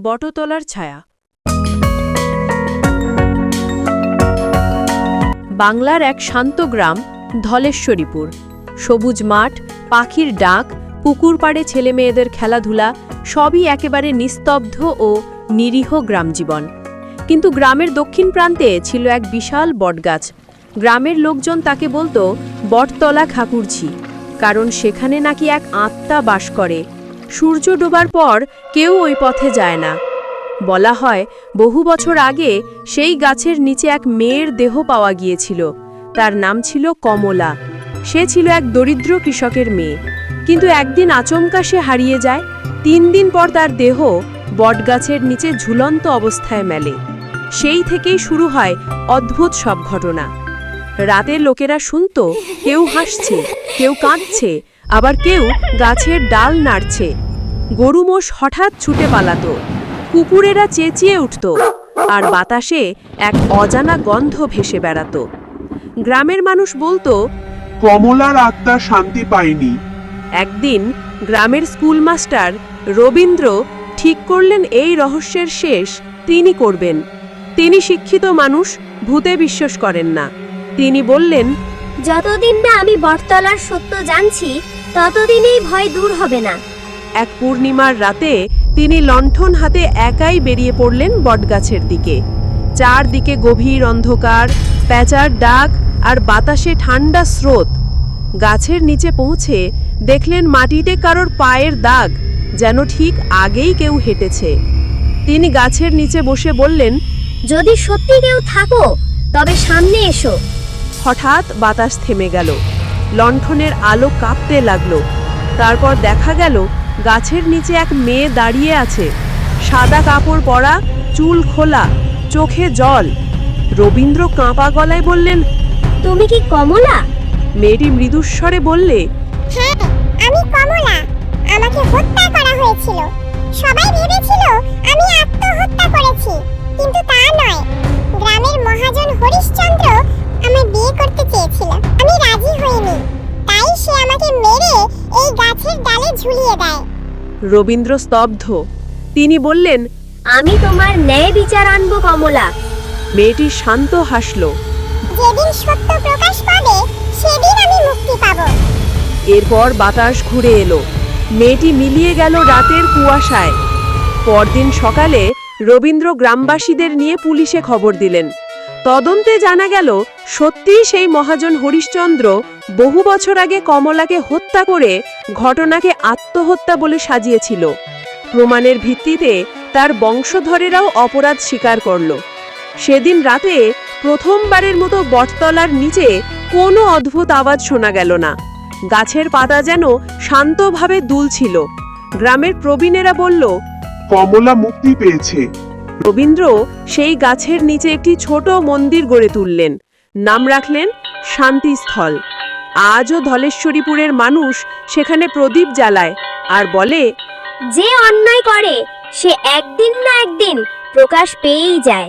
বটতলার ছায়া। বাংলার এক শান্ত গ্রাম ধলেশ্বরীপুর। সবুজ মাঠ, পাখির ডাক, পুকুর পাড়ে ছেলেমেয়েদের খেলাধুলা সবই একেবারে নিস্তব্ধ ও নিরীহ গ্রামজীবন। কিন্তু গ্রামের দক্ষিণ প্রান্তে ছিল এক বিশাল বটগাছ। গ্রামের লোকজন তাকে বলতো বটতলা ঠাকুরঝি, কারণ সেখানে নাকি এক আত্মা বাস করে। সূর্য ডোবার পর কেউ ওই পথে যায় না। বলা হয় বহু বছর আগে সেই গাছের নিচে এক মেয়ের দেহ পাওয়া গিয়েছিল। তার নাম ছিল কমলা। সে ছিল এক দরিদ্র কৃষকের মেয়ে, কিন্তু একদিন আচমকা সে হারিয়ে যায়। 3 দিন পর তার দেহ বটগাছের নিচে ঝুলন্ত অবস্থায় মেলে। সেই থেকেই শুরু হয় অদ্ভুত সব ঘটনা। রাতের লোকেরা শুনত কেউ হাসছে, কেউ কাঁদছে, আবার কেউ গাছের ডাল নাড়ছে। গরু মোষ হঠাৎ ছুটে পালাতো, কুকুরেরা চেঁচিয়ে উঠত, আর বাতাসে এক অজানা গন্ধ ভেসে বেড়াত। গ্রামের মানুষ বলতো কমলার আত্মা শান্তি পায়নি। একদিন গ্রামের স্কুল মাস্টার রবীন্দ্র ঠিক করলেন এই রহস্যের শেষ তিনি করবেন। তিনি শিক্ষিত মানুষ, ভূতে বিশ্বাস করেন না। তিনি বললেন, যতদিন না আমি বটতলার সত্য জানছি ততদিনই ভয় দূর হবে না। এক পূর্ণিমার রাতে তিনি লণ্ঠন হাতে একাই বেরিয়ে পড়লেন বটগাছের দিকে। চারদিকে গভীর অন্ধকার, প্যাঁচার ডাক আর বাতাসে ঠান্ডা স্রোত। গাছের নিচে পৌঁছে দেখলেন মাটিতে কারোর পায়ের দাগ, যেন ঠিক আগেই কেউ হেঁটেছে। তিনি গাছের নিচে বসে বললেন, যদি সত্যি কেউ থাকো তবে সামনে এসো। হঠাৎ বাতাস থেমে গেল, লণ্ঠনের আলো কাঁপতে লাগলো। তারপর দেখা গেল গাছের নিচে এক মেয়ে দাঁড়িয়ে আছে, সাদা কাপড় পরা, চুল খোলা, চোখে জল। রবীন্দ্র কাঁপা গলায় বললেন, তুমি কি কমলা? মেয়েটি মৃদুস্বরে বললে, হ্যাঁ, আমি কমলা। আমাকে হত্যা করা হয়েছিল। সবাই ভেবেছিল আমি আত্মহত্যা করেছি, কিন্তু তা নয়। গ্রামের মহাজন হরিশ্চন্দ্র আমায় বিয়ে করতে চেয়েছিল। আমি রাজি হইনি, তাই সে আমাকে মেরে এই গাছের ডালে ঝুলিয়ে দেয়। রবীন্দ্র স্তব্ধ। তিনি বললেন, আমি তোমার ন্যায় বিচার আনবো কমলা। মেয়েটি শান্ত হাসল। যেদিন সত্য প্রকাশ পাবে সেদিন আমি মুক্তি পাব। এরপর বাতাস ঘুরে এলো, মেয়েটি মিলিয়ে গেল রাতের কুয়াশায়। পরদিন সকালে রবীন্দ্র গ্রামবাসীদের নিয়ে পুলিশে খবর দিলেন। তদন্তে জানা গেল সত্যিই সেই মহাজন হরিশ্চন্দ্র বহু বছর আগে কমলাকে হত্যা করে ঘটনাকে আত্মহত্যা বলে সাজিয়েছিল। প্রমাণের ভিত্তিতে তার বংশধরেরাও অপরাধ স্বীকার করল। সেদিন রাতে প্রথমবারের মতো বটতলার নিচে কোনো অদ্ভুত আওয়াজ শোনা গেল না। গাছের পাতা যেন শান্তভাবে দুলছিল। গ্রামের প্রবীণেরা বলল, কমলা মুক্তি পেয়েছে। রবীন্দ্র সেই গাছের নিচে একটি ছোট মন্দির গড়ে তুললেন, নাম রাখলেন শান্তিস্থল। আজও ধলেশ্বরীপুরের মানুষ সেখানে প্রদীপ জ্বালায় আর বলে, যে অন্যায় করে সে একদিন না একদিন প্রকাশ পেয়েই যায়।